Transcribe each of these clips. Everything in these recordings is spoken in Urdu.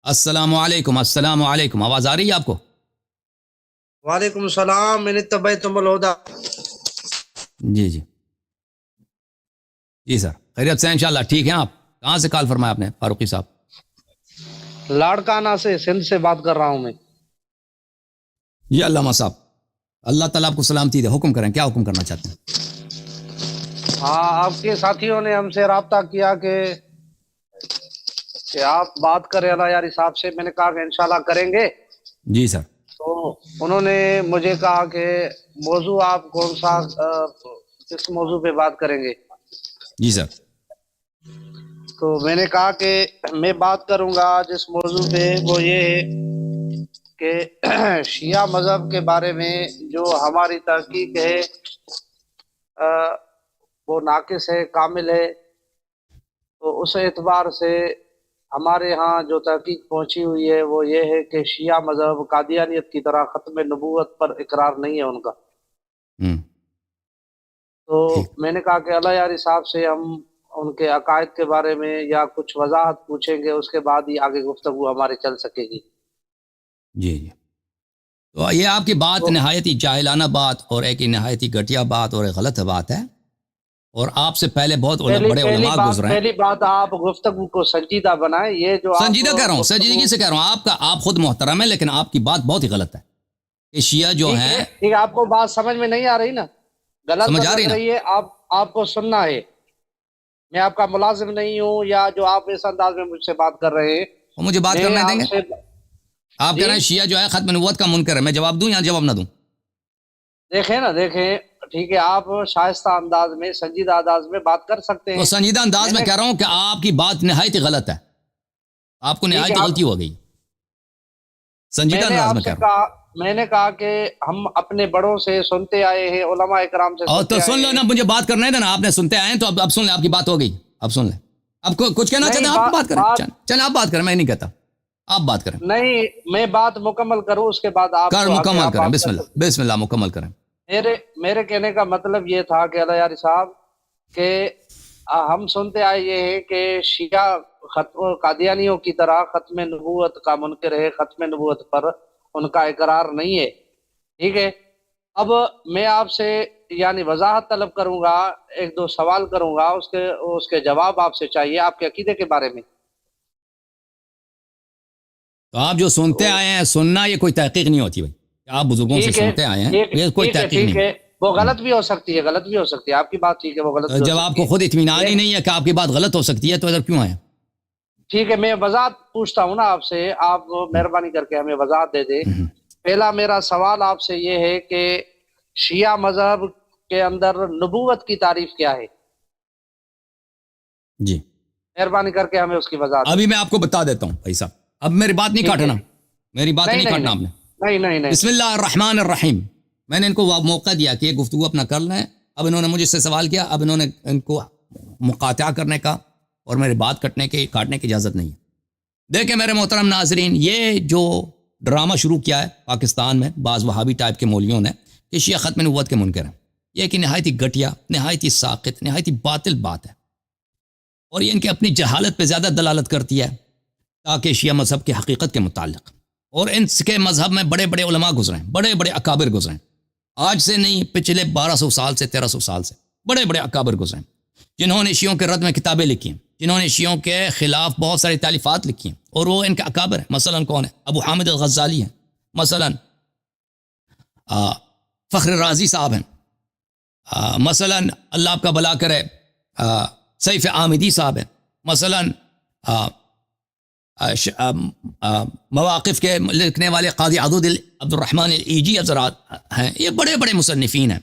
السلام علیکم، السلام علیکم، آواز آ رہی ہے آپ کو؟ وعلیکم السلام، من اتبعتم الہدی۔ جی جی جی سر، خیریت سے انشاءاللہ ٹھیک ہیں آپ؟ کہاں سے کال فرمایا آپ نے فاروقی صاحب؟ لاڑکانہ سے، سندھ سے بات کر رہا ہوں میں۔ جی علامہ صاحب، اللہ تعالیٰ آپ کو سلامتی دے، حکم کریں، کیا حکم کرنا چاہتے ہیں؟ ہاں، آپ کے ساتھیوں نے ہم سے رابطہ کیا کہ آپ بات کریں اللہ یاری صاحب سے۔ میں نے کہا کہ انشاءاللہ کریں گے۔ جی سر۔ تو انہوں نے مجھے کہا کہ موضوع آپ کون سا، کس موضوع پہ بات کریں گے؟ جی سر۔ تو میں نے کہا کہ میں بات کروں گا جس موضوع پہ، وہ یہ ہے کہ شیعہ مذہب کے بارے میں جو ہماری تحقیق ہے وہ ناقص ہے، کامل ہے۔ تو اس اعتبار سے ہمارے ہاں جو تحقیق پہنچی ہوئی ہے وہ یہ ہے کہ شیعہ مذہب قادیانیت کی طرح ختم نبوت پر اقرار نہیں ہے ان کا۔ تو میں نے کہا کہ اللہ یاری صاحب سے ہم ان کے عقائد کے بارے میں یا کچھ وضاحت پوچھیں گے، اس کے بعد ہی آگے گفتگو ہماری چل سکے گی۔ جی جی، تو یہ آپ کی بات نہایت ہی جاہلانہ بات اور ایک نہایت ہی گھٹیا بات اور ایک غلط بات ہے، اور آپ سے پہلے بہت بڑے علماء گزرے ہیں۔ پہلی بات، آپ گفتگو کو سنجیدہ بنائیں۔ یہ جو سنجیدہ کہہ رہا ہوں، سنجیدگی سے کہہ رہا ہوں، آپ خود محترم ہیں، لیکن آپ کی بات بہت ہی غلط ہے کہ شیعہ جو ہیں۔ ٹھیک ہے، آپ کو بات سمجھ میں نہیں آ رہی نا؟ غلط سمجھ آ لگ رہی ہے، آپ کو سننا ہے۔ میں آپ کا ملازم نہیں ہوں، یا جو آپ اس انداز میں مجھ سے بات کر رہے ہیں وہ مجھے بات کرنے دیں گے؟ آپ کہہ رہے ہیں شیعہ جو ہے ختم نبوت کا منکر ہے، میں جواب دوں یا جواب نہ دوں؟ دیکھیں، ٹھیک ہے، آپ شائستہ انداز میں، سنجیدہ انداز میں بات کر سکتے ہیں۔ تو سنجیدہ انداز میں کہہ رہا ہوں کہ آپ کی بات نہایت ہی غلط ہے، آپ کو نہایت ہی غلطی ہو گئی۔ سنجیدہ انداز میں کہہ رہا ہوں۔ میں نے کہا کہ ہم اپنے بڑوں سے سنتے آئے ہیں، علماء اکرام سے اور سنتے تو آئے سن لو ہیں۔ نا، مجھے بات کرنے دینا، آپ نے سنتے آئے ہیں تو اب سن لیں، آپ کی بات ہو گئی، اب سن لیں۔ اب کچھ کہنا چاہتے ہیں آپ بات کریں، چلیں آپ بات کریں، میں نہیں کہتا، آپ بات کریں۔ نہیں، میں بات مکمل کروں، اس کے بعد آپ مکمل کریں، بسم اللہ، بسم اللہ، مکمل کریں۔ میرے کہنے کا مطلب یہ تھا کہ اللہ یاری صاحب کہ ہم سنتے آئے یہ ہے کہ شیعہ قادیانیوں کی طرح ختم نبوت کا منکر ہے، ختم نبوت پر ان کا اقرار نہیں ہے، ٹھیک ہے۔ اب میں آپ سے یعنی وضاحت طلب کروں گا، ایک دو سوال کروں گا، اس کے جواب آپ سے چاہیے، آپ کے عقیدے کے بارے میں۔ تو آپ جو سنتے آئے ہیں، سننا یہ کوئی تحقیق نہیں ہوتی بھائی، آپ بزرگوں سے سنتے آئے ہیں، یہ کوئی تحقیق نہیں ہے۔ وہ غلط بھی ہو سکتی ہے، غلط بھی ہو سکتی ہے، آپ کی بات ٹھیک ہے، وہ غلط بھی ہو سکتی ہے۔ جب آپ کو خود اطمینان ہی نہیں ہے کہ آپ کی بات غلط ہو سکتی ہے تو ادھر کیوں آئے؟ ٹھیک ہے، میں وضاحت پوچھتا ہوں نا آپ سے، آپ مہربانی کر کے ہمیں وضاحت دے دیں۔ پہلا میرا سوال آپ سے یہ ہے کہ شیعہ مذہب کے اندر نبوت کی تعریف کیا ہے؟ جی مہربانی کر کے ہمیں اس کی وضاحت ابھی میں آپ کو بتا دیتا ہوں بھائی صاحب، اب میری بات نہیں کاٹنا، میری بات نہیں کاٹنا آپ نے۔ نہیں، بسم اللہ الرحمن الرحیم۔ میں نے ان کو موقع دیا کہ یہ گفتگو اپنا کر لیں، اب انہوں نے مجھ سے سوال کیا، اب انہوں نے ان کو مقاطعہ کرنے کا اور میری بات کاٹنے کی اجازت نہیں ہے۔ دیکھیں میرے محترم ناظرین، یہ جو ڈرامہ شروع کیا ہے پاکستان میں بعض وہابی ٹائپ کے مولویوں نے کہ شیعہ ختم نبوت کے منکر ہیں، یہ کہ نہایت ہی گھٹیا، نہایت ہی ساقط، نہایت ہی باطل بات ہے، اور یہ ان کے اپنی جہالت پہ زیادہ دلالت کرتی ہے تاکہ شیعہ مذہب کی حقیقت کے متعلق، اور ان کے مذہب میں بڑے بڑے علماء گزرے ہیں، بڑے بڑے اکابر گزرے ہیں، آج سے نہیں، پچھلے 1200 سال سے 1300 سال سے بڑے بڑے اکابر گزرے ہیں، جنہوں نے شیعوں کے رد میں کتابیں لکھی ہیں، جنہوں نے شیعوں کے خلاف بہت ساری تالیفات لکھی ہیں، اور وہ ان کے اکابر ہیں۔ مثلا کون ہے؟ ابو حامد الغزالی ہیں، مثلا فخر رازی صاحب ہیں، مثلا اللہ آپ کا بھلا کرے سیف آمدی صاحب ہیں، مثلا مواقف کے لکھنے والے قاضی عبد الرحمن الایجی حضرات ہیں، یہ بڑے بڑے مصنفین ہیں،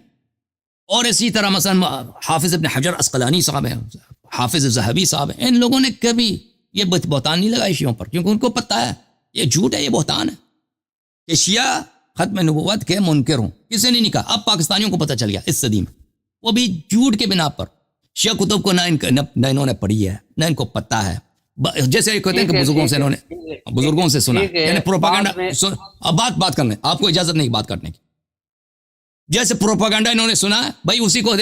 اور اسی طرح مثلا حافظ ابن حجر عسقلانی صاحب ہیں، حافظ ذہبی صاحب ہیں۔ ان لوگوں نے کبھی یہ بہتان نہیں لگائی شیعوں پر، کیونکہ ان کو پتہ ہے یہ جھوٹ ہے، یہ بہتان ہے کہ شیعہ ختم نبوت کے منکر ہوں۔ کسی نے نہیں کہا، اب پاکستانیوں کو پتہ چل گیا اس صدی میں، وہ بھی جھوٹ کے بنا پر۔ شیعہ کتب کو نہ انہوں نے پڑھی ہے، نہ ان کو پتہ ہے، جیسے کہتے ہیں کہ بزرگوں سے سنا، یعنی پروپیگنڈا۔ اب بات کرنے، آپ کو اجازت نہیں بات کرنے کی۔ جیسے پروپیگنڈا انہوں نے سنا ہے بھائی اسی کو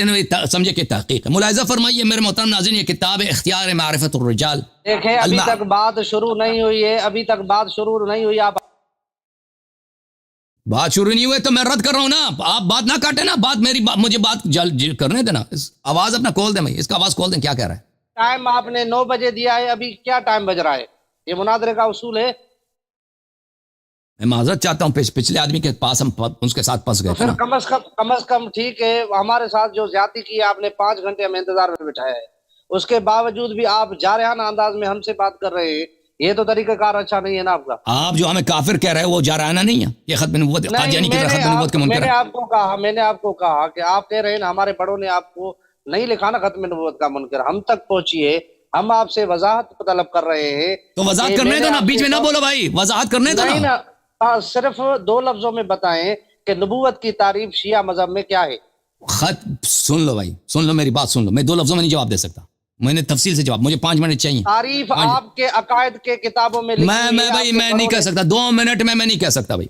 سمجھے کہ تحقیق ہے. ملاحظہ فرمائیے میرے محترم ناظرین، یہ کتاب ہے اختیار معرفت الرجال. دیکھیں ابھی تک بات شروع نہیں ہوئی ہے، ابھی تک بات شروع نہیں ہوئی. آپ بات شروع نہیں ہوئے تو میں رد کر رہا ہوں نا. آپ بات نہ کاٹے نا، بات میری مجھے بات کرنے دینا. آواز اپنا کھول دیں بھائی، اس کا آواز کھول دیں. کیا کہہ رہا ہے؟ ٹائم آپ نے 9 بجے دیا ہے، ابھی کیا ٹائم بج رہا ہے؟ یہ مناظرے کا اصول ہے. میں معذرت چاہتا ہوں، پچھلے آدمی کے پاس ہم اس کے ساتھ پھنس گئے تھے پھر نا. کم از کم ٹھیک ہے، ہمارے ساتھ جو زیادتی کی ہے آپ نے 5 گھنٹے ہمیں انتظار میں بٹھایا ہے، اس کے باوجود بھی آپ جارحانہ انداز میں ہم سے بات کر رہے ہیں. یہ تو طریقہ کار اچھا نہیں ہے نا آپ کا. آپ جو ہمیں کافر کہہ رہے ہیں وہ جارحانہ نہیں ہے، یہ ختم نبوت قادیانی کی طرح ختم نبوت کے میں منکر نے ہے. میں نے آپ کو کہا کہ آپ کہہ رہے ہیں نا ہمارے بڑوں نے آپ کو نہیں لکھا نا ختم نبوت کا منکر. ہم تک پہنچیے، ہم آپ سے وضاحت طلب کر رہے ہیں. تو وضاحت کرنے دو نا، بیچ میں نہ بولو بھائی، وضاحت کرنے دو نہیں نا. نا، صرف 2 لفظوں میں بتائیں کہ نبوت کی تعریف شیعہ مذہب میں کیا ہے. خط سن لو بھائی، سن لو میری بات سن لو. میں 2 لفظوں میں نہیں جواب دے سکتا، میں نے تفصیل سے جواب، مجھے 5 منٹ چاہیے. تعریف آپ کے عقائد کے کتابوں میں لکھی ہے. میں بھائی میں نہیں کہہ سکتا 2 منٹ میں نہیں کہہ سکتا بھائی،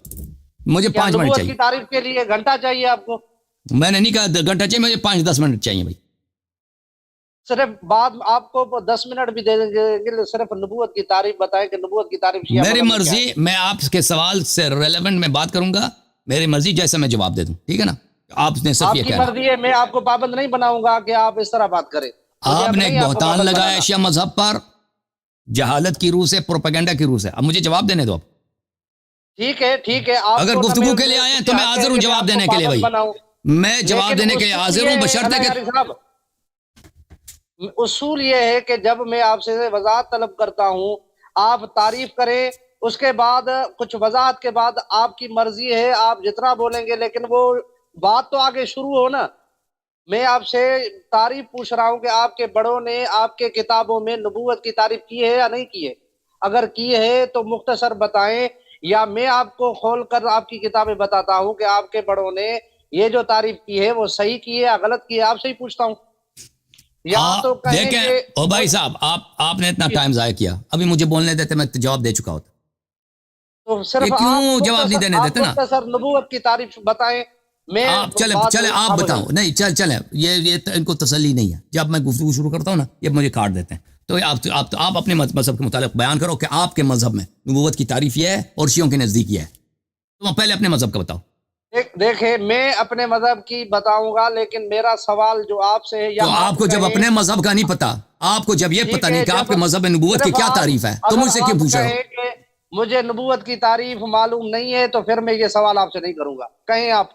مجھے 5 منٹ نبوت کی چاہیے. تعریف کے لیے گھنٹہ چاہیے آپ کو. میں نے نہیں کہا گھنٹہ چاہیے، مجھے 5-10 منٹ چاہیے بھائی. صرف بعد آپ کو 10 منٹ بھی دے دیں گے، صرف نبوت کی تعریف بتائیں کہ نبوت کی تعریف شیعہ میری مذہب میں مرضی، میں آپ کے سوال سے ریلیونٹ میں بات کروں گا، میری مرضی جیسے میں جواب دے دوں، ٹھیک ہے نا. آپ نے صرف آپ یہ کی کہنا، مرضی ہے، میں آپ کو پابند نہیں بناؤں گا کہ آپ اس طرح بات کریں. آپ نے ایک بہتان لگایا شیعہ مذہب پر جہالت کی روح سے، پروپیگنڈا کی روح سے. اب مجھے جواب دینے دو. اب ٹھیک ہے. اگر گفتگو کے لیے آئے ہیں تو میں حاضر ہوں جواب دینے کے لیے بھائی، میں جواب دینے کے لیے حاضر ہوں، بشرطے کہ اصول یہ ہے کہ جب میں آپ سے وضاحت طلب کرتا ہوں آپ تعریف کریں، اس کے بعد کچھ وضاحت کے بعد آپ کی مرضی ہے آپ جتنا بولیں گے، لیکن وہ بات تو آگے شروع ہو نا. میں آپ سے تعریف پوچھ رہا ہوں کہ آپ کے بڑوں نے آپ کے کتابوں میں نبوت کی تعریف کی ہے یا نہیں کی ہے. اگر کی ہے تو مختصر بتائیں، یا میں آپ کو کھول کر آپ کی کتابیں بتاتا ہوں کہ آپ کے بڑوں نے یہ جو تعریف کی ہے وہ صحیح کی ہے یا غلط کی ہے. آپ سے ہی پوچھتا ہوں. یا تو کہیں کہ او بھائی صاحب آپ نے اتنا ٹائم ضائع کیا، ابھی مجھے بولنے دیتے میں جواب دے چکا ہوتا. تو صرف کیوں جواب نہیں دینے دیتے نا؟ مختصر نبوت کی تعریف بتائیں. میں آپ چلے آپ بتاؤ. نہیں چلیں، یہ ان کو تسلی نہیں ہے. جب میں گفتگو شروع کرتا ہوں نا یہ مجھے کاٹ دیتے ہیں. تو آپ اپنے مذہب کے متعلق بیان کرو کہ آپ کے مذہب میں نبوت کی تعریف یہ ہے اور شیعوں کے نزدیک یہ ہے. تو پہلے اپنے مذہب کا بتاؤ. دیکھیں میں اپنے مذہب کی بتاؤں گا، لیکن میرا سوال جو آپ سے ہے، تو آپ کو جب اپنے مذہب کا نہیں پتا، آپ کو جب یہ پتا نہیں کہ آپ کے مذہب میں نبوت کی کیا تعریف ہے، تو مجھ سے کیوں پوچھ رہے ہو؟ مجھے نبوت کی تعریف معلوم نہیں ہے تو پھر میں یہ سوال آپ سے نہیں کروں گا. کہیں آپ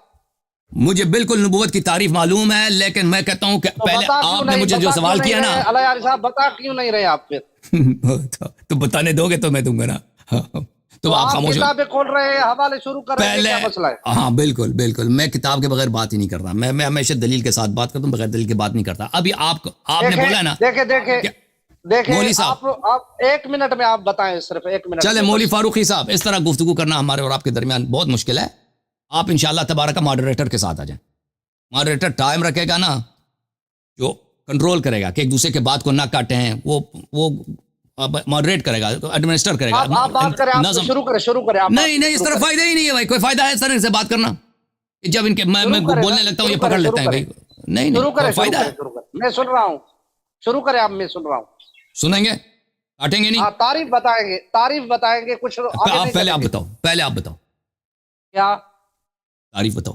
مجھے بالکل نبوت کی تعریف معلوم ہے، لیکن میں کہتا ہوں کہ پہلے آپ نے مجھے جو سوال کیا نا، اللہ یار صاحب بتا کیوں نہیں رہے آپ پھر؟ تو بتانے دو گے تو میں دوں گا نا. تو آپ خاموش ہو. کتابیں کھول رہے ہیں، حوالے شروع کر رہے ہیں، کیا مسئلہ ہے؟ ہاں بالکل میں کتاب کے بغیر بات ہی نہیں کرتا. میں ہمیشہ دلیل کے ساتھ بات کرتا ہوں، بغیر دلیل کے بات نہیں کرتا. ابھی آپ نے بولا نا، دیکھیں مولوی صاحب آپ 1 منٹ میں آپ بتائیں، صرف 1 منٹ. چلے مولوی فاروقی صاحب، اس طرح گفتگو کرنا ہمارے اور آپ کے درمیان بہت مشکل ہے. آپ انشاءاللہ تبارک ماڈریٹر کے ساتھ آ جائیں. ماڈریٹر ٹائم رکھے گا نا، جو کنٹرول کرے گا کہ ایک دوسرے کے بات کو نہ کاٹیں، وہ ماڈریٹ کرے گا، ایڈمنسٹر کرے گا. آپ بات کریں، آپ شروع کریں. نہیں اس طرح فائدہ ہی نہیں ہے بھائی. کوئی فائدہ ہے اس طرح سے بات کرنا؟ جب ان کے میں بولنے لگتا ہوں یہ پکڑ لیتے ہیں بھائی. نہیں کوئی فائدہ ہے؟ میں سن رہا ہوں، شروع کریں آپ. میں سن رہا ہوں. سنیں گے؟ کاٹیں گے نہیں؟ تعریف بتائیں گے کچھ. پہلے آپ بتاؤ کیا تعریف بتاؤ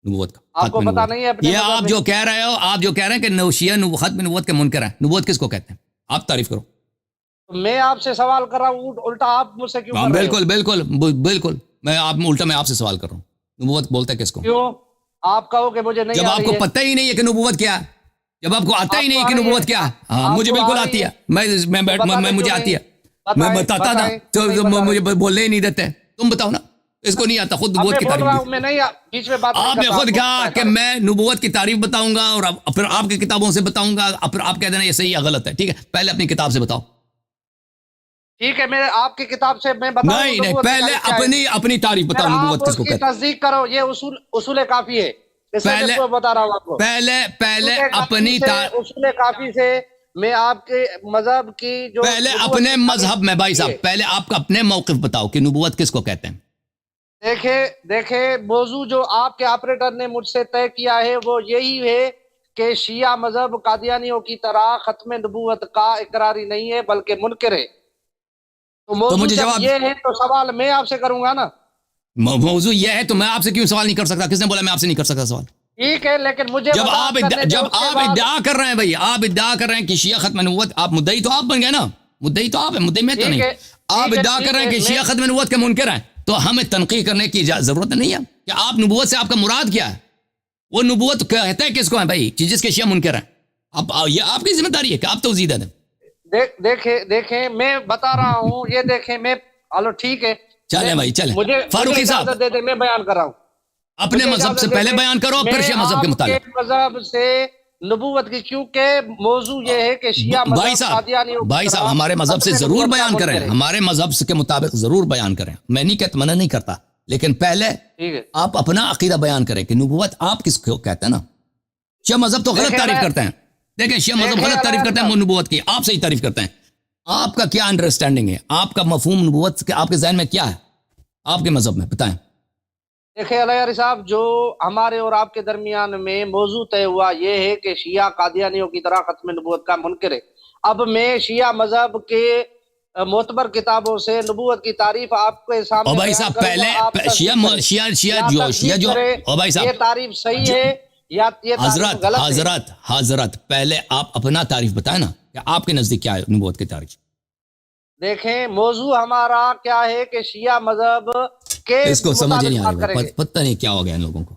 نبوت کا. آپ کو پتا نہیں ہے؟ یہ آپ جو کہہ رہے ہو، آپ جو کہہ رہے ہیں کہ شیعہ ختم نبوت کے منکر ہیں، نبوت کس کو کہتے ہیں؟ آپ تعریف کرو. میں آپ سے سوال کر رہا ہوں، الٹا آپ مجھ سے کیوں کر رہے ہو؟ بالکل میں آپ سے سوال کر رہا ہوں. نبوت بولتا ہے کس کو؟ کیوں آپ کہو کہ مجھے نہیں؟ جب آپ کو پتہ ہی نہیں ہے کہ نبوت کیا ہے، جب آپ کو آتا ہی نہیں ہے کہ نبوت کیا ہے. ہاں مجھے بالکل آتی ہے، مجھے آتی ہے، میں بتاتا تھا تو مجھے بولنے ہی نہیں دیتے. تم بتاؤ نا، اس کو نہیں آتا. خود نبوت کی تعریف آپ نے خود کہا کہ میں نبوت کی تعریف بتاؤں گا اور پھر آپ کی کتابوں سے بتاؤں گا، پھر آپ کہہ دینا یہ صحیح یا غلط ہے. ٹھیک ہے، پہلے اپنی کتاب سے بتاؤ. ٹھیک ہے، میں آپ کی کتاب سے میں بتاؤں. نہیں پہلے اپنی تعریف بتاؤ نبوت کس کو کہتے ہیں. تصدیق کرو، یہ اصول کافی ہے. پہلے بتا رہا ہوں آپ کو. پہلے اپنی اصول کافی سے میں آپ کے مذہب کی جو پہلے اپنے مذہب میں بھائی صاحب، پہلے آپ کا اپنے موقف بتاؤ کہ نبوت کس کو کہتے ہیں. دیکھیں موضوع جو آپ کے آپریٹر نے مجھ سے طے کیا ہے وہ یہی ہے کہ شیعہ مذہب قادیانیوں کی طرح ختم نبوت کا اقراری نہیں ہے بلکہ منکر ہے. تو موضوع مجھے جب جواب یہ ہے تو سوال میں آپ سے کروں گا نا. موضوع یہ ہے تو میں آپ سے کیوں سوال نہیں کر سکتا؟ کس نے بولا میں آپ سے نہیں کر سکتا سوال؟ ٹھیک ہے لیکن مجھے جب آپ ادعا کر رہے ہیں بھائی، آپ ادعا کر رہے ہیں کہ شیعہ ختم نبوت، آپ مدعی تو آپ بن گئے نا، مدعی تو آپ ہیں، مدعی میں تو نہیں. آپ ادعا کر رہے ہیں کہ شیعہ ختم نبوت کے منکر ہیں، تو ہمیں تنقید کرنے کی ضرورت نہیں ہے کہ آپ نبوت سے آپ کا مراد کیا ہے. وہ نبوت کہتے ہیں کس کو ہے بھائی؟ جس کے شیعہ منکر ہیں. یہ آپ کی ذمہ داری ہے کہ آپ توضیح دیں. دیکھیں میں بتا رہا ہوں، یہ دیکھیں میں ہلو ٹھیک ہے چلیں بھائی چلیں. مجھے فاروقی صاحب اجازت دے دیں، میں بیان کر رہا ہوں. اپنے مذہب سے پہلے بیان کرو، پھر شیعہ مذہب کے متعلق. مذہب سے نبوت کی، کیونکہ موضوع یہ ہے کہ شیعہ بھائی صاحب ہمارے مذہب سے ضرور بیان کریں، ہمارے مذہب کے مطابق ضرور بیان کریں. میں نہیں کہتا، منع نہیں کرتا، لیکن پہلے آپ اپنا عقیدہ بیان کریں کہ نبوت آپ کس کو کہتے ہیں نا. شیعہ مذہب تو غلط تعریف کرتے ہیں. دیکھیں شیعہ مذہب غلط تعریف کرتے ہیں نبوت کی، آپ صحیح تعریف کرتے ہیں. آپ کا کیا انڈرسٹینڈنگ ہے؟ آپ کا مفہوم نبوت کے آپ کے ذہن میں کیا ہے آپ کے مذہب میں؟ بتائیں. دیکھیں علیہ صاحب، جو ہمارے اور آپ کے درمیان میں موضوع طے ہوا یہ ہے کہ شیعہ قادیانیوں کی طرح ختم نبوت کا منکر ہے. اب میں شیعہ مذہب کے معتبر کتابوں سے نبوت کی تعریف آپ کے سامنے او بھائی صاحب پہلے شیعہ جو او بھائی صاحب یہ تعریف صحیح ہے یا یہ تعریف غلط ہے؟ حضرت پہلے آپ اپنا تعریف بتائیں نا کہ آپ کے نزدیک کیا ہے نبوت کی تعریف. دیکھیں موضوع ہمارا کیا ہے کہ شیعہ مذہب کے اس کو سمجھ نہیں آ رہی، پتہ نہیں کیا ہو گیا ان لوگوں کو.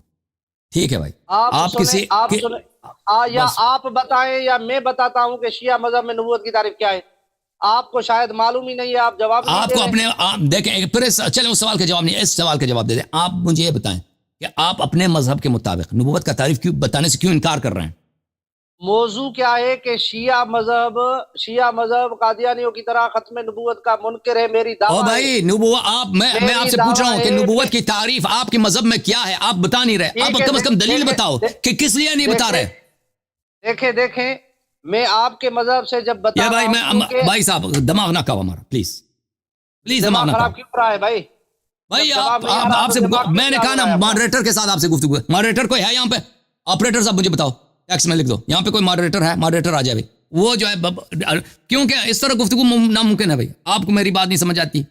ٹھیک ہے بھائی، آپ بتائیں یا میں بتاتا ہوں کہ شیعہ مذہب میں نبوت کی تعریف کیا ہے. آپ کو شاید معلوم ہی نہیں ہے، آپ جواب آپ کو اپنے دیکھیں پھر چلیں اس سوال کا جواب نہیں، اس سوال کا جواب دے دیں. آپ مجھے یہ بتائیں کہ آپ اپنے مذہب کے مطابق نبوت کا تعریف کیوں بتانے سے کیوں انکار کر رہے ہیں؟ موضوع کیا ہے کہ شیعہ مذہب قادیانیوں کی طرح ختم نبوت کا منکر ہے. میری دعویٰ بھائی نبوت میں آپ سے پوچھ رہا ہوں کہ نبوت کی تعریف آپ کے مذہب میں کیا ہے؟ آپ بتا نہیں رہے. آپ کم از کم دلیل بتاؤ کہ کس لیے نہیں بتا رہے. دیکھیں میں آپ کے مذہب سے جب بتا رہا ہوں بھائی صاحب دماغ نہ کھاؤ ہمارا، پلیز دماغ نہ کھاؤ. کیوں رہا ہے بھائی آپ سے میں نے کہا نا ماڈریٹر کے ساتھ آپ سے گفتگو ہے. ماڈریٹر کوئی ہے یہاں پہ؟ آپریٹر صاحب مجھے بتاؤ، ٹیکس میں لکھ دو یہاں پہ کوئی ماڈریٹر ہے؟ ماڈریٹر آ جائے. وہ جو ہے کیونکہ اس طرح گفتگو ناممکن ہے. بھائی آپ کو میری بات نہیں سمجھ آتی.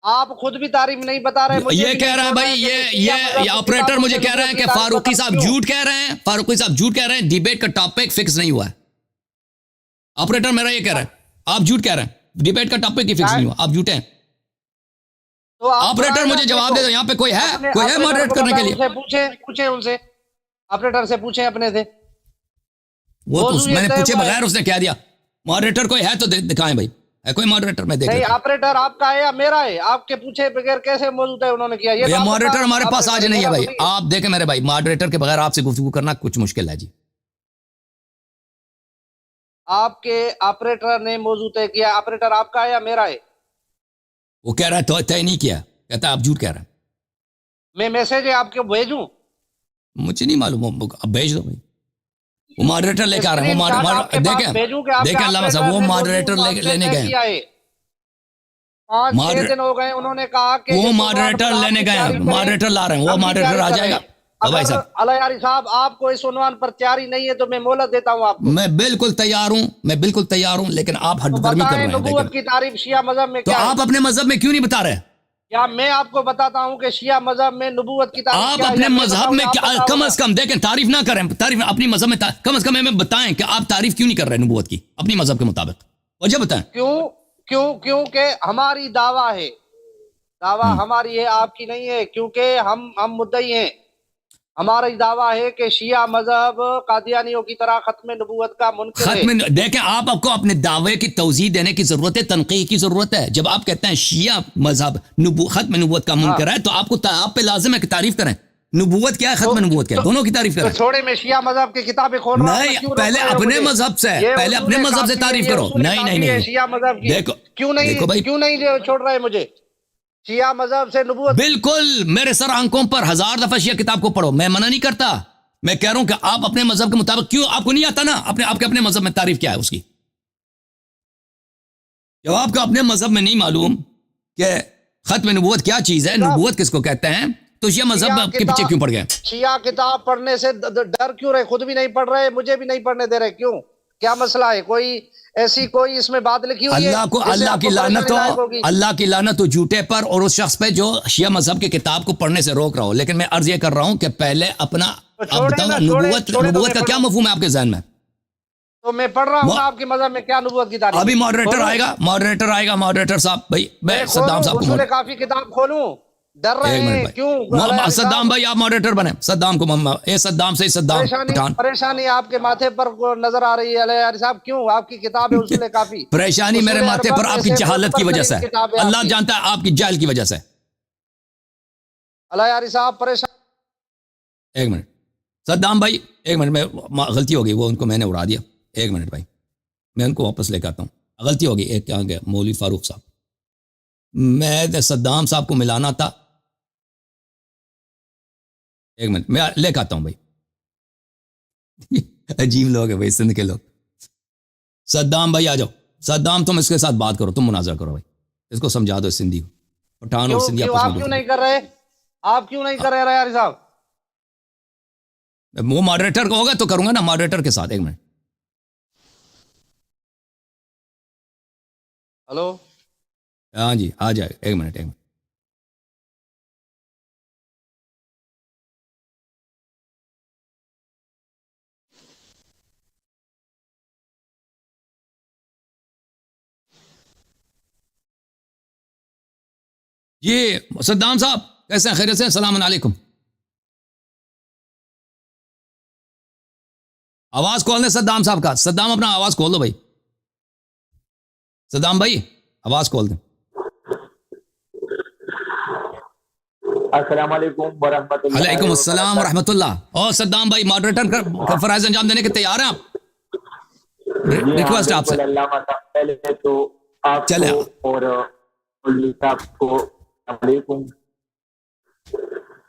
آپ خود بھی تعریف نہیں بتا رہے. یہ کہہ رہا ہے بھائی، یہ آپریٹر مجھے کہہ رہے ہیں کہ فاروقی صاحب جھوٹ کہہ رہے ہیں. فاروقی صاحب جھوٹ کہہ رہے ہیں، ڈیبیٹ کا ٹاپک فکس نہیں ہوا ہے. آپریٹر میرا یہ کہہ رہا ہے، آپ جھوٹ کہہ رہے ہیں، ڈیبیٹ کا ٹاپک ہی فکس نہیں ہوا، آپ جھوٹے ہیں. آپریٹر مجھے جواب دے دو، یہاں پہ کوئی ہے ماڈریٹ کرنے کے لیے؟ پوچھیں ان سے، آپریٹر سے پوچھیں اپنے سے. وہ تو میں نے پوچھے بغیر اس نے کہہ دیا. ماڈریٹر کوئی ہے تو دکھائیں بھائی، ہے کوئی ماڈریٹر؟ میں دیکھ نہیں، آپریٹر آپ کا ہے یا میرا ہے؟ آپ کے پوچھے بغیر کیسے موجود ہے؟ انہوں نے کیا یہ ماڈریٹر ہمارے پاس آج نہیں ہے بھائی. آپ دیکھیں میرے بھائی، ماڈریٹر کے بغیر آپ سے گفتگو کرنا کچھ مشکل ہے جی. آپ کے آپریٹر نے موضوع طے کیا. آپریٹر آپ کا ہے یا میرا ہے؟ وہ کہہ رہا ہے تو طے نہیں کیا، کہتا ہے آپ جھوٹ کہہ رہے ہیں. میں میسج ہے آپ کو بھیجوں؟ مجھے نہیں معلوم، اب بھیج دو بھائی. وہ ماڈریٹر لے کے آ رہے ہیں. دیکھیں علامہ صاحب، وہ ماڈریٹر لینے گئے. 5-6 دن ہو گئے، انہوں نے کہا کہ وہ ماڈریٹر لینے گئے ہیں، ماڈریٹر لا رہے ہیں. وہ ماڈریٹر آ جائے گا. علیاری صاحب آپ کو اس عنوان پر تیاری نہیں ہے تو میں مہلت دیتا ہوں آپ کو. میں بالکل تیار ہوں، لیکن آپ حد درمی کر رہے ہیں. نبوت کی تعریف شیعہ مذہب میں تو کیا ہے؟ آپ اپنے مذہب میں کیوں نہیں بتا رہے؟ یا میں آپ کو بتاتا ہوں کہ شیعہ مذہب میں نبوت کی تعریف آپ اپنے مذہب میں کم از کم دیکھیں، تعریف نہ کریں. تعریف اپنی مذہب میں کم از کم ہمیں بتائیں کہ آپ تعریف کیوں نہیں کر رہے نبوت کی اپنی مذہب کے مطابق. وجہ بتائیں. کیونکہ ہماری دعویٰ ہے، دعویٰ ہماری ہے، آپ کی نہیں ہے. کیونکہ ہم مدعی ہیں. ہماری دعویٰ ہے کہ شیعہ مذہب قادیانیوں کی طرح ختم نبوت کا منکر ہے. دیکھیں آپ کو اپنے دعوے کی توضیح دینے کی ضرورت ہے، تنقیح کی ضرورت ہے. جب آپ کہتے ہیں شیعہ مذہب ختم نبوت کا منکر ہے تو آپ پہ لازم ہے کہ تعریف کریں. نبوت کیا ہے، ختم نبوت کیا ہے، دونوں کی تعریف کریں. چھوڑے میں شیعہ مذہب کی کتابیں کھول رہا ہوں. نہیں، پہلے اپنے مذہب سے تعریف کرو. نہیں شیعہ مذہب کی کیوں نہیں چھوڑ رہے مجھے؟ شیعہ مذہب سے نبوت بالکل میرے سر آنکھوں پر 1000 دفعہ شیعہ کتاب کو پڑھو، میں منع نہیں کرتا. میں کہہ رہا ہوں کہ آپ اپنے مذہب کے مطابق کیوں، آپ کو نہیں آتا نا آپ کے اپنے مذہب میں تعریف کیا ہے اس کی. جب آپ کو اپنے مذہب میں نہیں معلوم کہ ختم نبوت کیا چیز ہے؟ نبوت کس کو کہتے ہیں؟ تو شیعہ مذہب کے پیچھے کیوں پڑ گئے؟ شیعہ کتاب پڑھنے سے ڈر کیوں رہے؟ خود بھی نہیں پڑھ رہے، مجھے بھی نہیں پڑھنے دے رہے، کیوں؟ کیا مسئلہ ہے؟ کوئی ایسی کوئی اس میں بات لکھی ہوئی ہے؟ اللہ کی لعنت ہو، اللہ کی لعنت ہو جھوٹے پر اور اس شخص پہ جو شیعہ مذہب کی کتاب کو پڑھنے سے روک رہا ہو. لیکن میں عرض یہ کر رہا ہوں کہ پہلے اپنا نبوت کا کیا مفہوم ہے آپ کے ذہن میں؟ تو میں پڑھ رہا ہوں آپ کے مذہب میں کیا نبوت کی تعریف؟ ابھی ماڈریٹر آئے گا ماڈریٹر صاحب. بھائی میں صدام صاحب کو کافی کتاب کھولوں، ڈر رہے ہیں کیوں؟ صدام بھائی آپ ماڈریٹر بنے. صدام کو صدام سے صدام پٹھان. پریشانی آپ کے ماتھے پر نظر آ رہی ہے علیہ صاحب، کیوں؟ آپ کی کتاب ہے اصول کافی. پریشانی میرے ماتھے پر آپ کی جہالت کی وجہ سے، اللہ جانتا ہے آپ کی جہل کی وجہ سے. علیہ صاحب پریشان. ایک منٹ صدام بھائی، ایک منٹ، میں غلطی ہو گئی، وہ ان کو میں نے اڑا دیا. ایک منٹ بھائی، میں ان کو واپس لے کے آتا ہوں. غلطی ہو گئی. ایک کیا گیا مولوی فاروق صاحب، میں صدام صاحب کو ملانا تھا. ایک منٹ میں لے کے آتا ہوں بھائی. عجیب لوگ ہیں بھائی سندھ کے لوگ. صدام بھائی آ جاؤ. صدام تم اس کے ساتھ بات کرو، تم مناظرہ کرو بھائی، اس کو سمجھا دو سندھی کو. پٹھان اور سندھی آپ کیوں نہیں کر رہے؟ آپ کیوں نہیں کر رہے یار صاحب؟ وہ ماڈریٹر کو ہوگا تو کروں گا نا، ماڈریٹر کے ساتھ. ایک منٹ. ہلو ہاں جی آ جائے. ایک منٹ. جی صدام صاحب کیسے ہیں؟ خیریت سے؟ السلام علیکم. آواز کھول دیں صدام صاحب کا. صدام اپنا آواز کھول دو بھائی. صدام بھائی آواز کھول دیں. السلام علیکم ورحمۃ اللہ. وعلیکم السلام ورحمۃ اللہ. اور صدام بھائی ماڈریٹر کا فرائض انجام دینے کے تیار ہیں آپ؟ ریکویسٹ آپ سے. پہلے تو آپ چلے اور صاحب کو علیکم.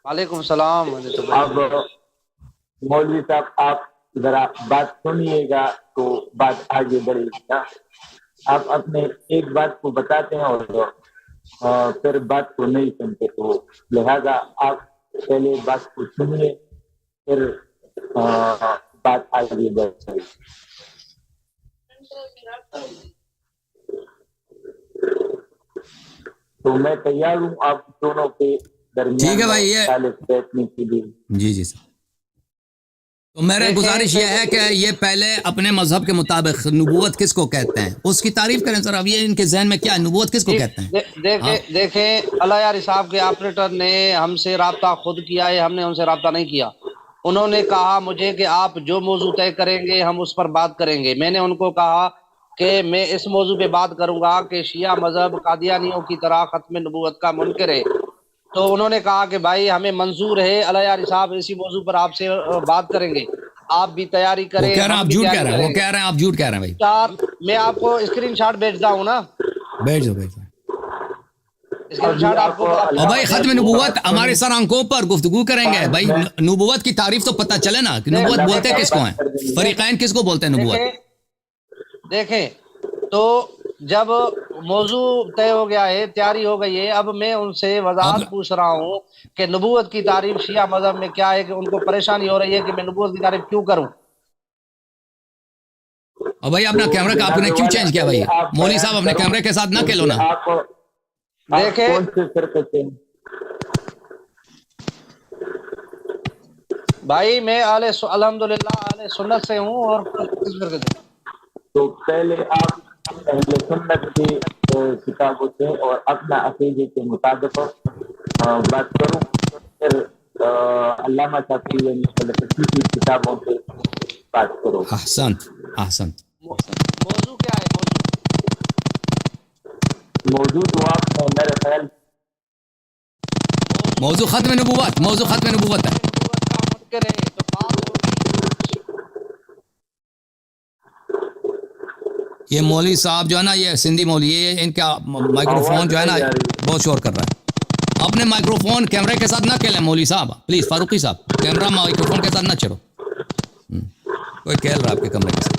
وعلیکم السلام. اب مولوی صاحب آپ ذرا بات سنیے گا تو بات آگے بڑھے گی نا. آپ اپنے ایک بات کو بتاتے ہیں اور پھر بات کو نہیں سنتے، تو لہذا آپ پہلے بات کو سنیے پھر بات آگے بڑھے گی. تو میں تیار ہوں آپ دونوں کے درمیان ٹھیک ہے بھائی. بیٹھنے کے لیے. جی سر. تو میرے گزارش یہ ہے کہ یہ پہلے اپنے مذہب کے مطابق نبوت کس کو کہتے ہیں اس کی تعریف کریں سر. اب یہ ان کے ذہن میں کیا نبوت کس کو کہتے ہیں؟ دیکھیں اللہ یار صاحب کے آپریٹر نے ہم سے رابطہ خود کیا ہے، ہم نے ان سے رابطہ نہیں کیا. انہوں نے کہا مجھے کہ آپ جو موضوع طے کریں گے ہم اس پر بات کریں گے. میں نے ان کو کہا کہ میں اس موضوع پہ بات کروں گا کہ شیعہ مذہب قادیانیوں کی طرح ختم نبوت کا منکر ہے. تو انہوں نے کہا کہ بھائی ہمیں منظور ہے اللہ یار صاحب اسی موضوع پر آپ سے بات کریں گے، آپ بھی تیاری کریں. وہ کہہ رہے ہیں آپ جھوٹ کہہ رہے ہیں. وہ کہہ رہے ہیں آپ جھوٹ کہہ رہے ہیں بھائی. میں آپ کو اسکرین شاٹ بھیجتا ہوں نا. بھیج دو. اور بھائی ختم نبوت ہمارے سر آنکھوں پر گفتگو کریں گے بھائی. نبوت کی تعریف تو پتہ چلے نا کہ نبوت بولتے کس کو ہیں، فریقین کس کو بولتے ہیں نبوت. دیکھیں تو جب موضوع طے ہو گیا ہے، تیاری ہو گئی ہے، اب میں ان سے وضاحت پوچھ رہا ہوں کہ نبوت کی تعریف شیعہ مذہب میں کیا ہے، کہ ان کو پریشانی ہو رہی ہے کہ میں نبوت کی تعریف کیوں کروں. اور بھائی اپنا کیمرہ کا آپ نے کیوں چینج کیا بھائی؟ مولوی صاحب اپنے کیمرے کے ساتھ نہ کھیلو نا. دیکھیں بھائی میں الحمدللہ اہل سنت سے ہوں. اور تو پہلے آپ اہل سنت کی کتابوں سے اور اپنا عقیدے کے مطابق بات کروں، پھر علامہ صاحب کی کتابوں سے بات کرو. احسنت. موضوع کیا ہے؟ موضوع تو آپ میرے خیال موضوع ختم نبوت ہے. یہ مولوی صاحب جو ہے نا، یہ سندھی مولوی، یہ ان کا مائکرو فون جو ہے نا بہت شور کر رہا ہے. اپنے مائکرو فون کیمرے کے ساتھ نہ کھیلیں مولوی صاحب پلیز. فاروقی صاحب کیمرہ مائکرو فون کے ساتھ نہ چلو. کوئی کھیل رہا ہے آپ کے کمرے کے ساتھ.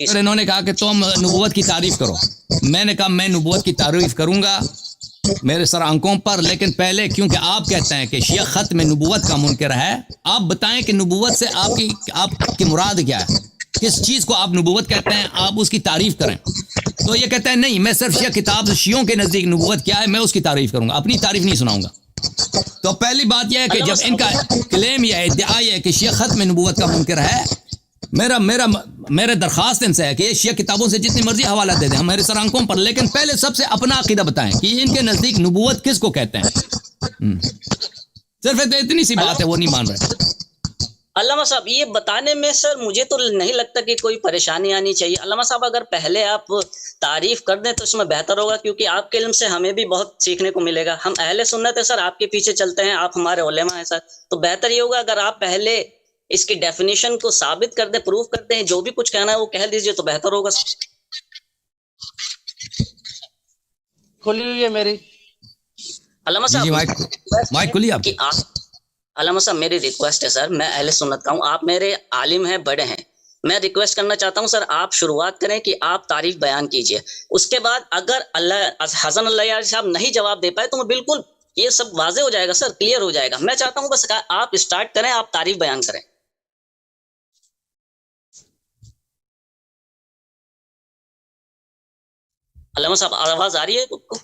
پھر انہوں نے کہا کہ تم نبوت کی تعریف کرو. میں نے کہا میں نبوت کی تعریف کروں گا میرے سر آنکھوں پر، لیکن پہلے کیونکہ آپ کہتے ہیں کہ شیعہ ختم نبوت کا منکر ہے، آپ بتائیں کہ نبوت سے آپ کی مراد کیا ہے، کس چیز کو آپ نبوت کہتے ہیں، آپ اس کی تعریف کریں. تو یہ کہتے ہیں نہیں، میں صرف شیعہ کتاب شیعوں کے نزدیک نبوت کیا ہے میں اس کی تعریف کروں گا، اپنی تعریف نہیں سناؤں گا. تو پہلی بات یہ ہے کہ جب ان کا کلیم یہ ہے، ادعا یہ ہے کہ شیعہ ختم نبوت کا منکر ہے، میرا درخواست ان سے ہے کہ یہ شیعہ کتابوں سے جتنی مرضی حوالہ دے دیں ہمارے سر آنکھوں پر، لیکن پہلے سب سے اپنا عقیدہ بتائیں کہ ان کے نزدیک نبوت کس کو کہتے ہیں. صرف اتنی سی بات ہے، وہ نہیں مان رہے. علامہ صاحب یہ بتانے میں سر مجھے تو نہیں لگتا کہ کوئی پریشانی آنی چاہیے. علامہ صاحب اگر پہلے آپ تعریف کر دیں تو اس میں بہتر ہوگا، کیونکہ آپ کے علم سے ہمیں بھی بہت سیکھنے کو ملے گا. ہم اہل سنت ہے سر، آپ کے پیچھے چلتے ہیں، آپ ہمارے علماء ہیں سر، تو بہتر یہ ہوگا اگر آپ پہلے اس کی ڈیفینیشن کو ثابت کر دیں، پروف کر دیں، جو بھی کچھ کہنا ہے وہ کہہ دیجئے تو بہتر ہوگا. کھلی ہوئی ہے میری. علامہ جی صاحب مائک کھلی آپ. علامہ صاحب میری ریکویسٹ ہے سر، میں اہل سنت کا ہوں، آپ میرے عالم ہیں، بڑے ہیں، میں ریکویسٹ کرنا چاہتا ہوں سر آپ شروعات کریں کہ آپ تعریف بیان کیجئے. اس کے بعد اگر حسن اللہ یاری صاحب نہیں جواب دے پائے تو میں بالکل یہ سب واضح ہو جائے گا سر، کلیئر ہو جائے گا. میں چاہتا ہوں بس آپ اسٹارٹ کریں، آپ تعریف بیان کریں. علامہ صاحب آواز آ رہی ہے کو؟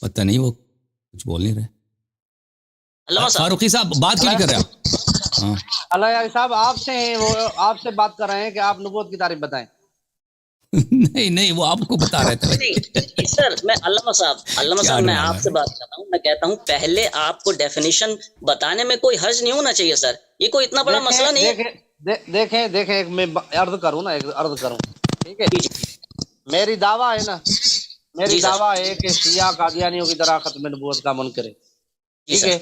پتہ نہیں وہ کچھ بول نہیں رہے. علامہ صاحب فاروقی صاحب بات کیوں نہیں کر رہے آپ؟ ہاں اللہ یاری صاحب آپ سے ہیں، وہ آپ سے بات کر رہے ہیں کہ آپ نبوت کی تعریف بتائیں. نہیں وہ آپ کو بتا رہے تھے. نہیں سر، میں علامہ صاحب میں آپ سے بات کرتا ہوں، میں کہتا ہوں پہلے آپ کو ڈیفینیشن بتانے میں کوئی حرج نہیں ہونا چاہیے سر، یہ کوئی اتنا بڑا مسئلہ نہیں ہے. دیکھیں میں عرض کروں نا، ٹھیک ہے. میری دعویٰ ہے نا، میری دعویٰ ہے کہ شیعہ قادیانیوں کی طرح ختم نبوت کا منکر ہے. ٹھیک ہے.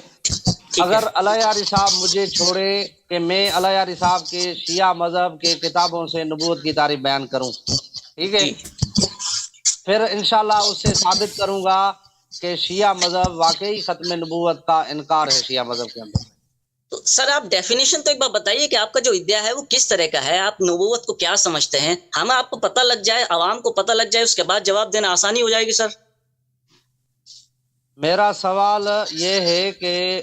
اگر اللہ یاری صاحب مجھے چھوڑے کہ میں اللہ یاری صاحب کے شیعہ مذہب کے کتابوں سے نبوت کی تعریف بیان کروں، ٹھیک ہے، پھر انشاءاللہ اس سے ثابت کروں گا کہ شیعہ مذہب واقعی ختم نبوت کا انکار ہے شیعہ مذہب کے اندر. تو سر آپ ڈیفینیشن تو ایک بار بتائیے کہ آپ کا جو ادعا ہے وہ کس طرح کا ہے، آپ نبوت کو کیا سمجھتے ہیں، ہمیں آپ کو پتہ لگ جائے، عوام کو پتہ لگ جائے، اس کے بعد جواب دینا آسانی ہو جائے گی. سر میرا سوال یہ ہے کہ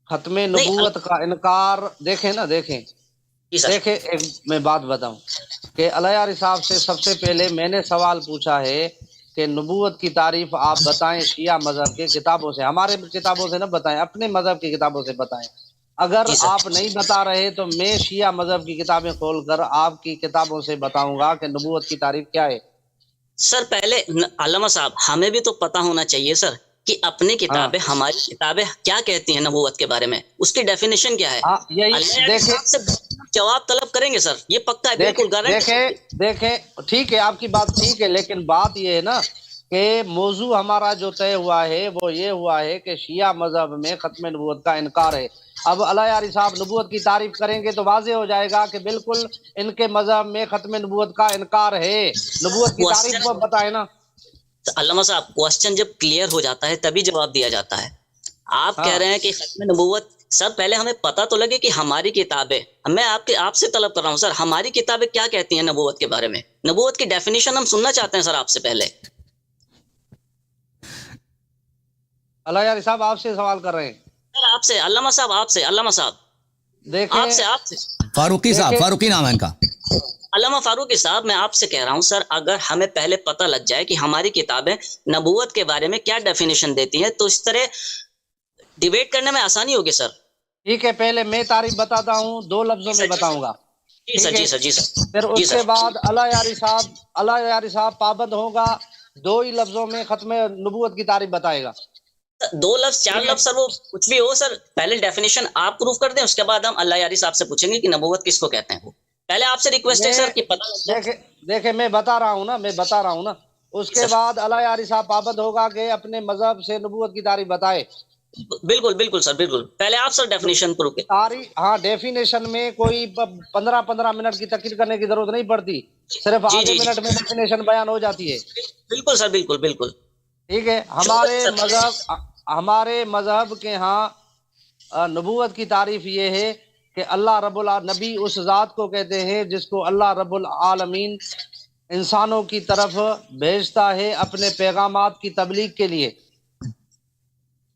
ختم نبوت کا انکار، دیکھیں ایک میں بات بتاؤں کہ اللہ یاری صاحب سے سب سے پہلے میں نے سوال پوچھا ہے کہ نبوت کی تعریف آپ بتائیں شیعہ مذہب کے کتابوں سے، ہمارے کتابوں سے نہ بتائیں، اپنے مذہب کی کتابوں سے بتائیں. اگر آپ نہیں بتا رہے تو میں شیعہ مذہب کی کتابیں کھول کر آپ کی کتابوں سے بتاؤں گا کہ نبوت کی تعریف کیا ہے. سر پہلے علامہ صاحب ہمیں بھی تو پتہ ہونا چاہیے سر کہ اپنی کتابیں، ہماری کتابیں کیا کہتی ہیں نبوت کے بارے میں، اس کی ڈیفینیشن کیا ہے. جواب طلب کریں گے سر، یہ پکا ہے، بالکل گارنٹی. دیکھیں ٹھیک ہے، آپ کی بات ٹھیک ہے، لیکن بات یہ ہے نا کہ موضوع ہمارا جو طے ہوا ہے وہ یہ ہوا ہے کہ شیعہ مذہب میں ختم نبوت کا انکار ہے. اب اللہ یاری صاحب نبوت کی تعریف کریں گے تو واضح ہو جائے گا کہ بالکل ان کے مذہب میں ختم نبوت کا انکار ہے. نبوت کی تعریف کو بتائیں نا. علامہ صاحب کوسچن جب کلیئر ہو جاتا ہے تبھی جواب دیا جاتا ہے. آپ کہہ رہے ہیں کہ ختم نبوت، سر پہلے ہمیں پتہ تو لگے کہ ہماری کتابیں، میں آپ سے طلب کر رہا ہوں سر ہماری کتابیں کیا کہتی ہیں نبوت کے بارے میں، نبوت کی ڈیفینیشن ہم سننا چاہتے ہیں سر آپ سے پہلے. اللہ یاری صاحب آپ سے سوال کر رہے ہیں سر، آپ سے علامہ صاحب، آپ سے علامہ صاحب، دیکھیں آپ سے فاروقی صاحب، فاروقی نام ہے ان کا. علامہ فاروقی صاحب میں آپ سے کہہ رہا ہوں سر اگر ہمیں پہلے پتہ لگ جائے کہ ہماری کتابیں نبوت کے بارے میں کیا ڈیفینیشن دیتی ہیں تو اس طرح ڈیبیٹ کرنے میں آسانی ہوگی سر. ٹھیک ہے، پہلے میں تعریف بتاتا ہوں، 2 لفظوں میں بتاؤں گا. جی سر. پھر اس کے بعد اللہ یاری صاحب پابند ہوگا، 2 ہی لفظوں میں ختم نبوت کی تعریف بتائے گا. 2 لفظ 4 لفظ سر وہ کچھ بھی ہو سر، پہلے ڈیفینیشن آپ پروف کر دیں، اس کے بعد ہم اللہ یاری صاحب سے پوچھیں گے کہ نبوت کس کو کہتے ہیں. وہ پہلے آپ سے ریکویسٹ ہے سر کہ پتہ لگ جائے. دیکھیں میں بتا رہا ہوں نا، اس کے بعد اللہ یاری صاحب پابند ہوگا کہ اپنے مذہب سے نبوت کی تعریف بتائے. بالکل سر، بالکل. پہلے آپ سر ڈیفینیشن پروف کریں. ہاں، ڈیفینیشن میں کوئی 15 منٹ کی تقریر کرنے کی ضرورت نہیں پڑتی، صرف آدھے منٹ میں ڈیفینیشن بیان ہو جاتی ہے. بالکل سر، بالکل. ٹھیک ہے. ہمارے مذہب کے ہاں نبوت کی تعریف یہ ہے کہ اللہ رب العالمین نبی اس ذات کو کہتے ہیں جس کو اللہ رب العالمین انسانوں کی طرف بھیجتا ہے اپنے پیغامات کی تبلیغ کے لیے.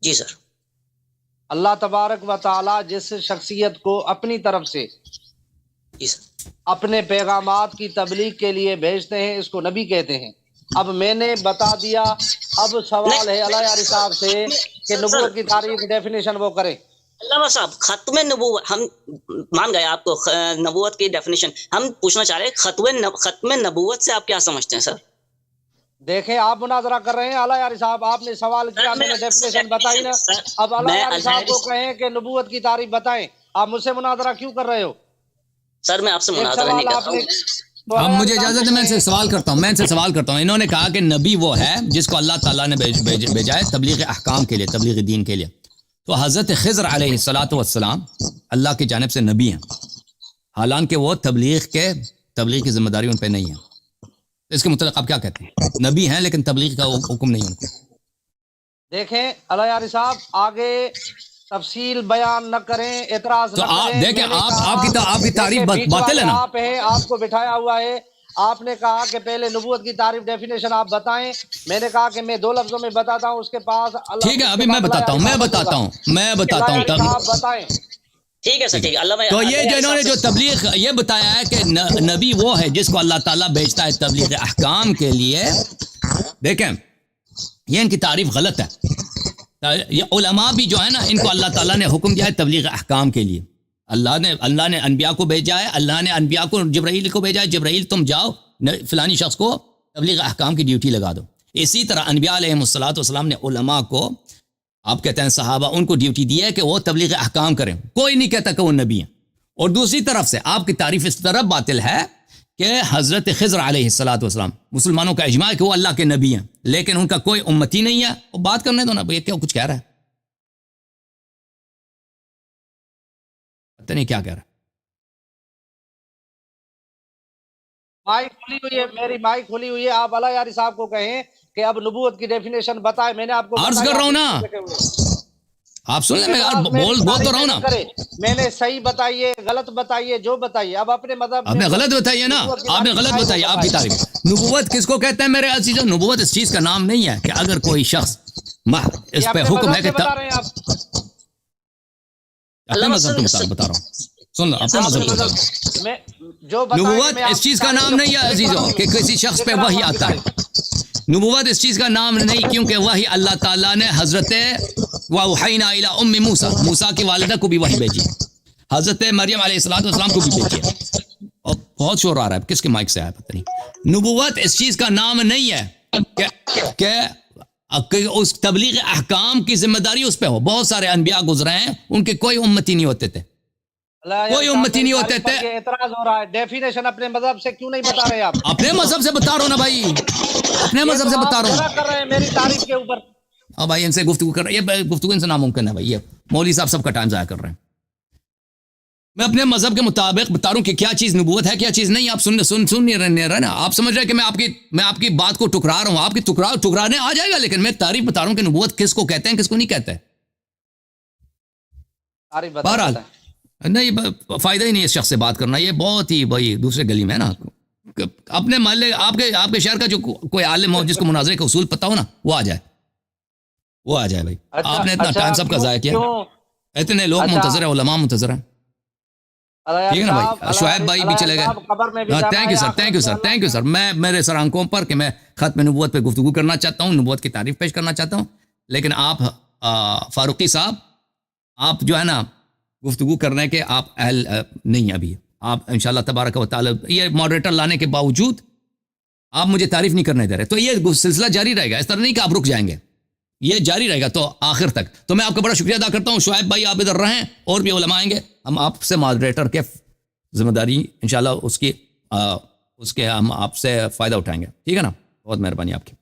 جی سر. اللہ تبارک و تعالی جس شخصیت کو اپنی طرف سے جی سر. اپنے پیغامات کی تبلیغ کے لیے بھیجتے ہیں اس کو نبی کہتے ہیں. اب میں نے بتا دیا، اب سوال ہے علیہ صاحب سے کہ نبوت کی تعریف ڈیفینیشن وہ کرے. علامہ صاحب ختم نبوت ہم مان گئے، آپ کو نبوت کی ڈیفینیشن ہم پوچھنا چاہ رہے ہیں، ختم نبوت سے آپ کیا سمجھتے ہیں سر؟ دیکھیں آپ مناظرہ کر رہے ہیں اعلیٰ یاری صاحب، آپ نے سوال کیا، میں نے ڈیفینیشن بتائی نا. اب اعلیٰ یاری صاحب کو کہیں کہ نبوت کی تعریف بتائیں، آپ مجھ سے مناظرہ کیوں کر رہے ہو؟ سر میں آپ سے مناظرہ نہیں کر رہا ہوں. اب مجھے اجازت ہے، میں ان سے سوال کرتا ہوں. انہوں نے کہا کہ نبی وہ ہے جس کو اللہ تعالیٰ نے بھیجا ہے تبلیغ احکام کے لیے، تبلیغ دین کے لیے. تو حضرت خضر علیہ الصلاۃ والسلام اللہ کی جانب سے نبی ہیں، حالانکہ وہ تبلیغ کی ذمہ داری ان پہ نہیں ہے. اس کے متعلق آپ کیا کہتے ہیں؟ نبی ہیں لیکن تبلیغ کا حکم نہیں ان کو. دیکھیں علیہ یاری صاحب آگے تفصیل بیان نہ کریں، اعتراض نہ تو کریں. آپ دیکھیں، آپ کی تعریف باطل ہے نا. آپ ہیں، آپ کو بٹھایا ہوا ہے، آپ نے کہا کہ پہلے نبوت کی تعریف ڈیفینیشن آپ بتائیں. میں نے کہا کہ میں 2 لفظوں میں بتاتا ہوں، اس کے پاس ٹھیک ہے، ابھی میں بتاتا ہوں بتائیں. ٹھیک ہے سر، ٹھیک ہے. اللہ تو یہ جو انہوں نے جو تبلیغ یہ بتایا ہے کہ نبی وہ ہے جس کو اللہ تعالیٰ بھیجتا ہے تبلیغ احکام کے لیے، دیکھیں یہ ان کی تعریف غلط ہے. یہ علماء بھی جو ہے نا، ان کو اللہ تعالیٰ نے حکم دیا ہے تبلیغ احکام کے لیے. اللہ نے انبیاء کو بھیجا ہے، اللہ نے انبیاء کو جبرائیل کو بھیجا ہے، جبرائیل تم جاؤ فلانی شخص کو تبلیغ احکام کی ڈیوٹی لگا دو. اسی طرح انبیاء علیہ الصلوۃ والسلام نے علماء کو، آپ کہتے ہیں صحابہ، ان کو ڈیوٹی دی ہے کہ وہ تبلیغ احکام کریں. کوئی نہیں کہتا کہ وہ نبی ہیں. اور دوسری طرف سے آپ کی تعریف اس طرح باطل ہے کہ حضرت خضر علیہ الصلوۃ والسلام مسلمانوں کا اجماع ہے کہ وہ اللہ کے نبی ہیں، لیکن ان کا کوئی امتی نہیں ہے. وہ بات کرنے دو نا، یہ کیا کچھ کہہ رہا ہے، پتہ نہیں کیا کہہ رہا ہے. مائک کھلی ہوئی ہے، میری مائک کھلی ہوئی ہے. آپ علیہ یاری صاحب کو کہیں کہ اب نبوت کی ڈیفینیشن بتائیں. میں نے آپ کو عرض کر رہا ہوں نا، آپ سن لیں، میں بول تو رہا ہوں نا. میں نے صحیح بتائیے، غلط بتائیے، جو بتائیے. اب اپنے مذہب آپ نے غلط بتائیے نا، آپ نے غلط بتائی. آپ کی تعریف نبوت کس کو کہتے ہیں میرے عزیزو؟ نبوت اس چیز کا نام نہیں ہے کہ اگر کوئی شخص اس پہ حکم ہے کہ اپنے مذہب کے بتا رہا ہوں، سن لو اپنے مذہب کو. نبوت اس چیز کا نام نہیں ہے عزیزو کہ کسی شخص پہ وحی آتا ہے. نبوت اس چیز کا نام نہیں، کیونکہ وحی اللہ تعالیٰ نے حضرت وَأَوْحَيْنَا إِلَىٰ أُمِّ مُوسَىٰ، موسیٰ کی والدہ کو بھی وحی بھیجی، حضرت مریم علیہ السلام کو بھی بھیجی ہے. اور بہت شور آ رہا ہے، کس کے مائک سے آیا پتہ نہیں. نبوت اس چیز کا نام نہیں ہے کہ اس تبلیغ احکام کی ذمہ داری اس پہ ہو. بہت سارے انبیاء گزرے ہیں، ان کے کوئی امتی نہیں ہوتے تھے، کوئی امتی نہیں ہوتے تھے. اعتراض ہو رہا ہے، ڈیفینیشن اپنے مذہب سے کیوں نہیں بتا رہے آپ؟ اپنے مذہب سے بتا رہا ہوں نا بھائی، اپنے مذہب سے بتا رہا ہوں. کر رہے ہیں میری تعریف کے اوپر. ہاں بھائی، ان سے گفتگو کر رہے ہیں، یہ گفتگو ان سے ناممکن ہے بھائی. یہ مولوی صاحب سب کا ٹائم ضائع کر رہے ہیں. میں اپنے مذہب کے مطابق بتا رہا ہوں کہ کیا چیز نبوت ہے، کیا چیز نہیں. آپ سن نہیں رہے نا، آپ سمجھ رہے ہیں کہ میں آپ کی بات کو ٹکرا رہا ہوں. آپ کی ٹکرانے آ جائے گا، لیکن میں تعریف بتا رہا ہوں کہ نبوت کس کو کہتے ہیں، کس کو نہیں کہتے. بہرحال نہیں، فائدہ ہی نہیں اس شخص سے بات کرنا. یہ بہت ہی بھائی دوسرے گلی میں ہے نا. اپنے محلے آپ کے شہر کا جو کوئی عالم ہو جس کو مناظرے کا اصول پتہ ہو نا، وہ آ جائے بھائی. آپ نے اتنا ٹائم سب کا ضائع کیا، اتنے لوگ منتظر ہیں، علماء منتظر ہیں. ٹھیک ہے نا بھائی. شعیب بھائی بھی چلے گئے. Thank you sir. میں میرے سر آنکھوں پر کہ میں ختم نبوت پہ گفتگو کرنا چاہتا ہوں، نبوت کی تعریف پیش کرنا چاہتا ہوں، لیکن آپ فاروقی صاحب، آپ جو ہے نا گفتگو کرنے کے آپ اہل نہیں. ابھی آپ انشاءاللہ تبارک و تعالی یہ ماڈریٹر لانے کے باوجود آپ مجھے تعریف نہیں کرنے دے رہے. تو یہ سلسلہ جاری رہے گا، اس طرح نہیں کہ آپ رک جائیں گے، یہ جاری رہے گا تو آخر تک. تو میں آپ کا بڑا شکریہ ادا کرتا ہوں. شعیب بھائی آپ ادھر رہیں، اور بھی علماء آئیں گے. ہم آپ سے ماڈریٹر کے ذمہ داری انشاءاللہ اس کے ہم آپ سے فائدہ اٹھائیں گے. ٹھیک ہے نا، بہت مہربانی آپ کی.